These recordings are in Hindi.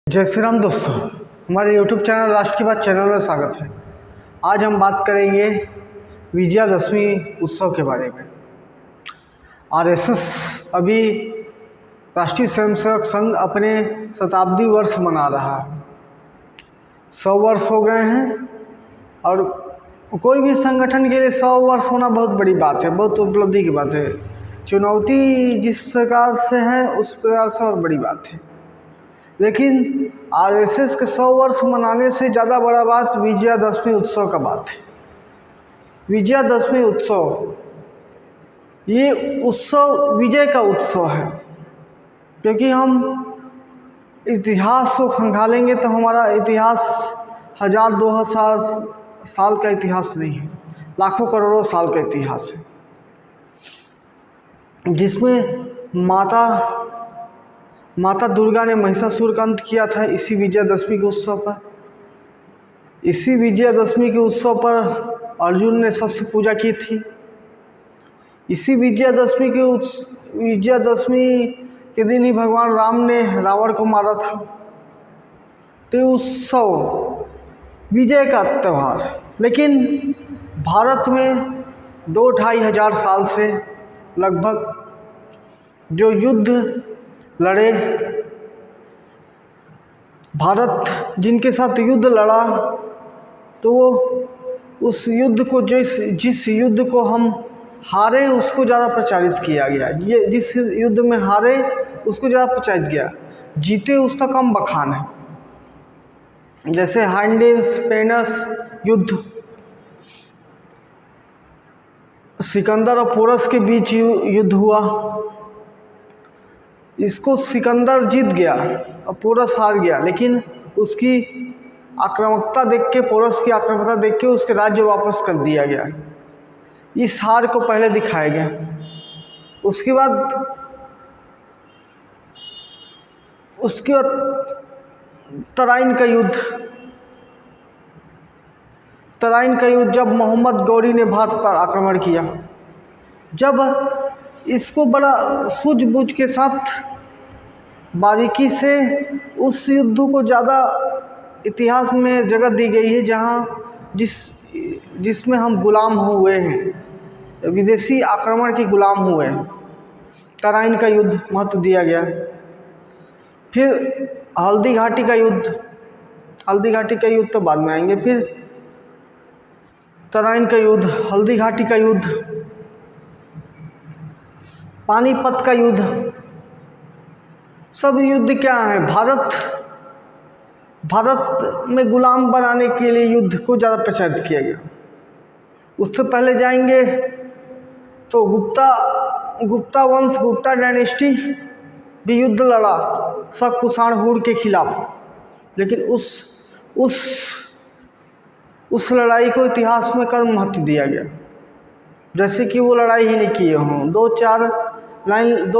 जय श्री राम दोस्तों, हमारे YouTube चैनल राष्ट्र की बात चैनल में स्वागत है। आज हम बात करेंगे विजयादशमी उत्सव के बारे में। आरएसएस अभी राष्ट्रीय स्वयंसेवक संघ अपने शताब्दी वर्ष मना रहा है। 100 वर्ष हो गए हैं और कोई भी संगठन के लिए 100 वर्ष होना बहुत बड़ी बात है, बहुत उपलब्धि की बात है। चुनौती जिस प्रकार से है उस प्रकार से और बड़ी बात है। लेकिन आरएसएस के 100 वर्ष मनाने से ज़्यादा बड़ा बात विजयादशमी उत्सव का बात है। विजयादशमी उत्सव, ये उत्सव विजय का उत्सव है, क्योंकि हम इतिहास को खंगालेंगे तो हमारा इतिहास 1000-2000 साल का इतिहास नहीं है, लाखों करोड़ों साल का इतिहास है, जिसमें माता दुर्गा ने महिषासुर का अंत किया था इसी विजयादशमी के उत्सव पर। इसी विजयादशमी के उत्सव पर अर्जुन ने शस्त्र पूजा की थी। इसी विजयादशमी के दिन ही भगवान राम ने रावण को मारा था। तो उत्सव विजय का त्यौहार, लेकिन भारत में 2-2.5 हजार साल से लगभग जो युद्ध लड़े, भारत जिनके साथ युद्ध लड़ा, तो वो उस युद्ध को जिस युद्ध को हम हारे उसको ज़्यादा प्रचारित किया गया। ये जिस युद्ध में हारे उसको ज़्यादा प्रचारित किया, जीते उसका कम बखान है। जैसे हाइंडेंस पेनस युद्ध, सिकंदर और पोरस के बीच युद्ध हुआ। इसको सिकंदर जीत गया और पोरस हार गया, लेकिन उसकी आक्रामकता देख के, पोरस की आक्रामकता देख के उसके राज्य वापस कर दिया गया। इस हार को पहले दिखाया गया। उसके बाद तराइन का युद्ध जब मोहम्मद गौरी ने भारत पर आक्रमण किया, जब इसको बड़ा सूझबूझ के साथ बारीकी से उस युद्ध को ज़्यादा इतिहास में जगह दी गई है, जहाँ जिसमें हम गुलाम हुए हैं, विदेशी आक्रमण के गुलाम हुए हैं। तराइन का युद्ध महत्व दिया गया। फिर हल्दी घाटी का युद्ध तो बाद में आएंगे। फिर तराइन का युद्ध, हल्दी घाटी का युद्ध, पानीपत का युद्ध, सब युद्ध क्या है? भारत में गुलाम बनाने के लिए युद्ध को ज़्यादा प्रचारित किया गया। उससे पहले जाएंगे तो गुप्ता वंश, गुप्ता डायनेस्टी भी युद्ध लड़ा शक कुषाण हुड़ के खिलाफ, लेकिन उस लड़ाई को इतिहास में कम महत्व दिया गया, जैसे कि वो लड़ाई ही नहीं किए हों। 2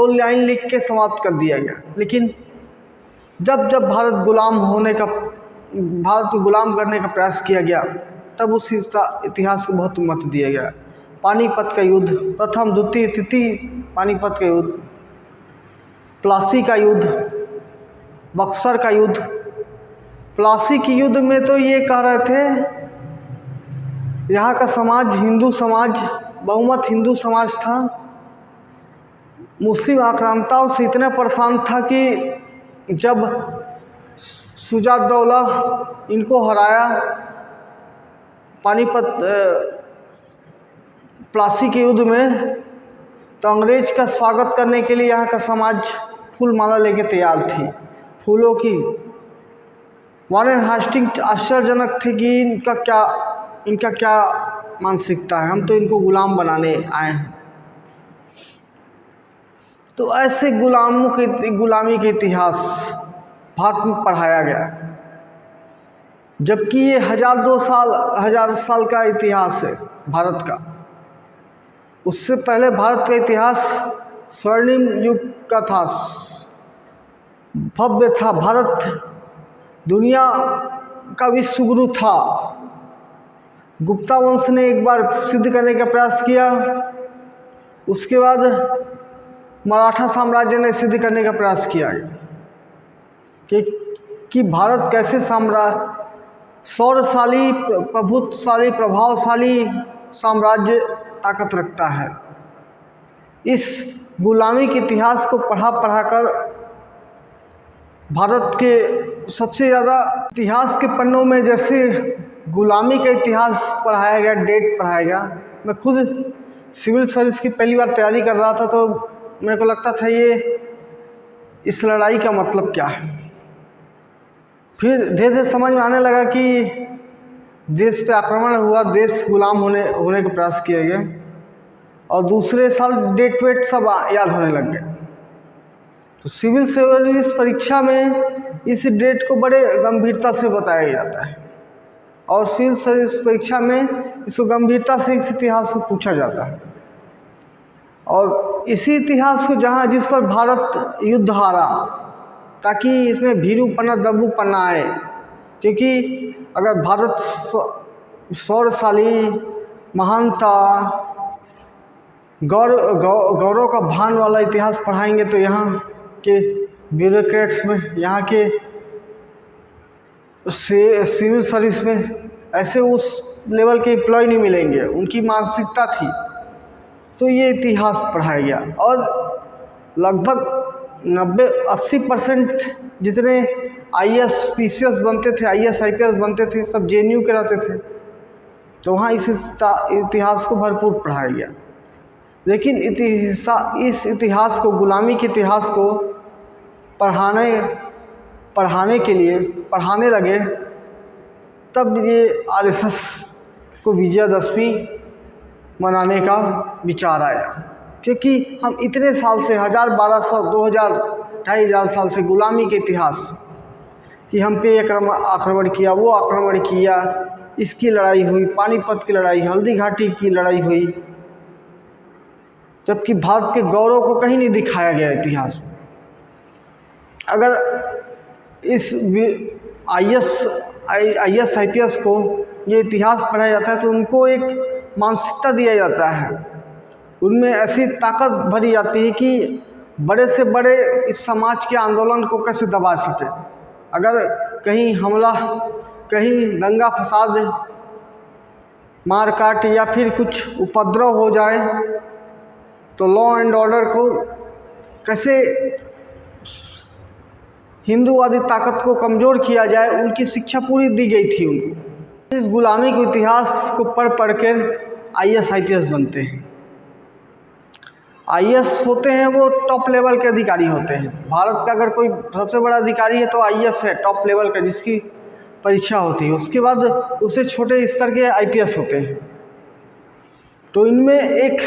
लाइन लिख के समाप्त कर दिया गया। लेकिन जब भारत को गुलाम करने का प्रयास किया गया, तब उस इतिहास को बहुत महत्व दिया गया। पानीपत का युद्ध, प्रथम द्वितीय तृतीय पानीपत का युद्ध, प्लासी का युद्ध, बक्सर का युद्ध। प्लासी के युद्ध में तो ये कह रहे थे, यहाँ का समाज हिंदू समाज, बहुमत हिंदू समाज था, मुस्लिम आक्रांताओं से इतना परेशान था कि जब शुजाउद्दौला इनको हराया प्लासी के युद्ध में, तो अंग्रेज का स्वागत करने के लिए यहाँ का समाज फूल माला लेके तैयार थी, फूलों की। वॉरेन हास्टिंग्स आश्चर्यजनक थे कि इनका क्या मानसिकता है, हम तो इनको गुलाम बनाने आए हैं। तो ऐसे गुलामी के इतिहास भारत में पढ़ाया गया, जबकि ये 1000 साल का इतिहास है भारत का। उससे पहले भारत का इतिहास स्वर्णिम युग का था, भव्य था। भारत दुनिया का विश्वगुरु था। गुप्ता वंश ने एक बार सिद्ध करने का प्रयास किया, उसके बाद मराठा साम्राज्य ने सिद्ध करने का प्रयास किया कि कि भारत कैसे सौरशाली, प्रभुत्वशाली, प्रभावशाली साम्राज्य ताकत रखता है। इस गुलामी के इतिहास को पढ़ा कर भारत के सबसे ज़्यादा इतिहास के पन्नों में जैसे गुलामी का इतिहास पढ़ाया गया, डेट पढ़ाया गया। मैं खुद सिविल सर्विस की पहली बार तैयारी कर रहा था तो मेरे को लगता था ये इस लड़ाई का मतलब क्या है। फिर धीरे धीरे समझ में आने लगा कि देश पे आक्रमण हुआ, देश गुलाम होने का प्रयास किया गया और दूसरे साल डेट वेट सब याद होने लग गए। तो सिविल सर्विस परीक्षा में इस डेट को बड़े गंभीरता से बताया जाता है और सिविल सर्विस परीक्षा में इसको गंभीरता से इस इतिहास को पूछा जाता है। और इसी इतिहास को जिस पर भारत युद्ध हारा, ताकि इसमें भीरूपना दब्बूपना आए, क्योंकि अगर भारत सौरशाली, महानता, गौरव का भान वाला इतिहास पढ़ाएंगे तो यहाँ के ब्यूरोक्रेट्स में, यहाँ के सिविल सर्विस में ऐसे उस लेवल के एम्प्लॉय नहीं मिलेंगे। उनकी मानसिकता थी। तो ये इतिहास पढ़ाया गया और लगभग 90-80% जितने IAS PCS बनते थे, IAS IPS बनते थे, सब JNU के रहते थे। तो वहाँ इस इतिहास को भरपूर पढ़ाया गया। लेकिन इस इतिहास को, गुलामी के इतिहास को पढ़ाने लगे, तब ये RSS को विजयादशमी मनाने का विचार आया। क्योंकि हम इतने साल से 1200, 2000, 2500 साल से गुलामी के इतिहास कि हम पे आक्रमण किया, वो आक्रमण किया, इसकी लड़ाई हुई, पानीपत की लड़ाई, हल्दी घाटी की लड़ाई हुई, जबकि भारत के गौरव को कहीं नहीं दिखाया गया इतिहास में। अगर इस IAS IPS को ये इतिहास पढ़ाया जाता है तो उनको एक मानसिकता दिया जाता है, उनमें ऐसी ताकत भरी जाती है कि बड़े से बड़े इस समाज के आंदोलन को कैसे दबा सके। अगर कहीं हमला, कहीं दंगा फसाद, मारकाट या फिर कुछ उपद्रव हो जाए तो लॉ एंड ऑर्डर को कैसे हिंदूवादी ताकत को कमज़ोर किया जाए, उनकी शिक्षा पूरी दी गई थी उनको। इस गुलामी के इतिहास को पढ़ कर IAS IPS बनते हैं। IAS होते हैं वो टॉप लेवल के अधिकारी होते हैं। भारत का अगर कोई सबसे बड़ा अधिकारी है तो IAS है, टॉप लेवल का, जिसकी परीक्षा होती है। उसके बाद उससे छोटे स्तर के IPS होते हैं। तो इनमें एक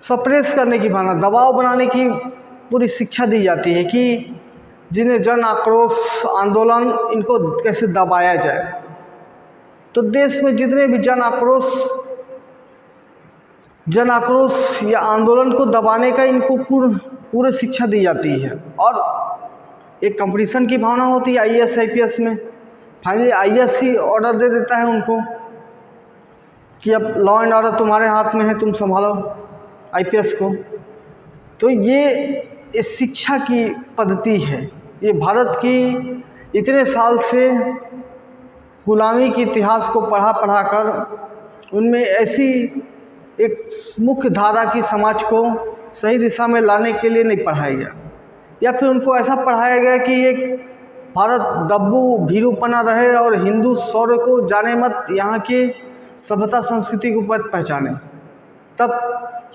सप्रेस करने की भावना, दबाव बनाने की पूरी शिक्षा दी जाती है कि जिन्हें जन आक्रोश आंदोलन, इनको कैसे दबाया जाए। तो देश में जितने भी जन आक्रोश या आंदोलन को दबाने का इनको पूरी शिक्षा दी जाती है। और एक कंपटीशन की भावना होती है IAS IPS में। फाइनली IAS ही ऑर्डर दे देता है उनको कि अब लॉ एंड ऑर्डर तुम्हारे हाथ में है, तुम संभालो IPS को। तो ये शिक्षा की पद्धति है। ये भारत की इतने साल से गुलामी के इतिहास को पढ़ा कर उनमें ऐसी एक मुख्य धारा की समाज को सही दिशा में लाने के लिए नहीं पढ़ाया गया, या फिर उनको ऐसा पढ़ाया गया कि एक भारत दब्बू भीरूपना रहे और हिंदू शौर्य को जाने मत, यहाँ के सभ्यता संस्कृति को पहचाने। तब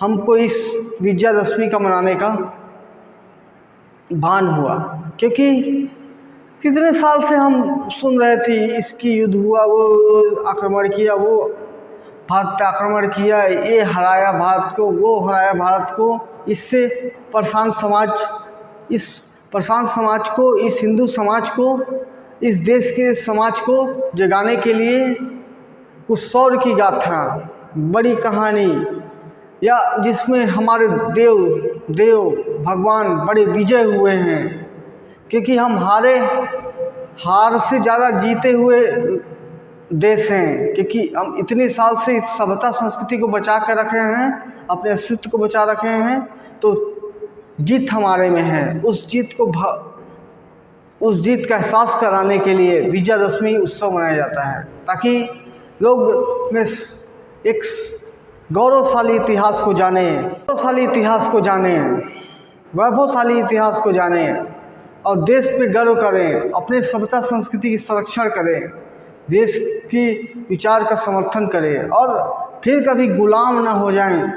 हमको इस विजयादशमी का मनाने का भान हुआ, क्योंकि कितने साल से हम सुन रहे थे इसकी युद्ध हुआ, वो आक्रमण किया, वो भारत पे आक्रमण किया, ये हराया भारत को, वो हराया भारत को। इससे प्रशांत समाज को, इस हिंदू समाज को, इस देश के समाज को जगाने के लिए कुछ शौर्य की गाथा, बड़ी कहानी, या जिसमें हमारे देव भगवान बड़े विजय हुए हैं। क्योंकि हम हार से ज़्यादा जीते हुए देश हैं, क्योंकि हम इतने साल से इस सभ्यता संस्कृति को बचा कर रखे हैं, अपने अस्तित्व को बचा रखे हैं। तो जीत हमारे में है। उस जीत को उस जीत का एहसास कराने के लिए विजयादशमी उत्सव मनाया जाता है, ताकि लोग में एक गौरवशाली इतिहास को जाने, वैभवशाली इतिहास को जाने और देश पे गर्व करें, अपने सभ्यता संस्कृति की संरक्षण करें, देश की विचार का समर्थन करें और फिर कभी गुलाम ना हो जाएं।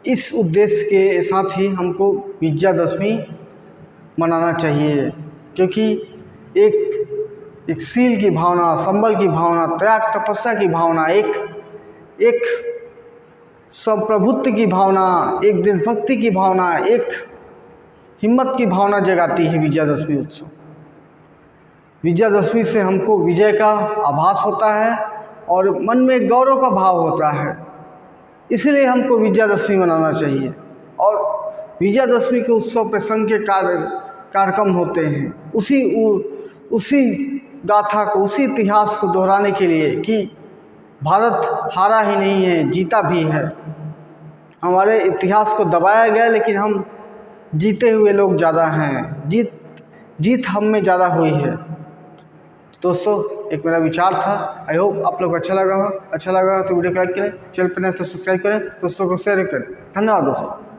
इस उद्देश्य के साथ ही हमको विजयादशमी मनाना चाहिए, क्योंकि एक शील की भावना, संबल की भावना, त्याग तपस्या की भावना, एक संप्रभुत्व की भावना, एक देशभक्ति की भावना, एक हिम्मत की भावना जगाती है विजयादशमी उत्सव। विजयादशमी से हमको विजय का आभास होता है और मन में गौरव का भाव होता है, इसलिए हमको विजयादशमी मनाना चाहिए। और विजयादशमी के उत्सव पे संघ के कार्यक्रम होते हैं, उसी गाथा को, उसी इतिहास को दोहराने के लिए कि भारत हारा ही नहीं है, जीता भी है। हमारे इतिहास को दबाया गया, लेकिन हम जीते हुए लोग ज़्यादा हैं, जीत हम में ज़्यादा हुई है। दोस्तों, एक मेरा विचार था। आई होप आप लोग को अच्छा लगा हो तो वीडियो को लाइक करें, चैनल पर नए तो सब्सक्राइब करें, दोस्तों को शेयर करें। धन्यवाद दोस्तों।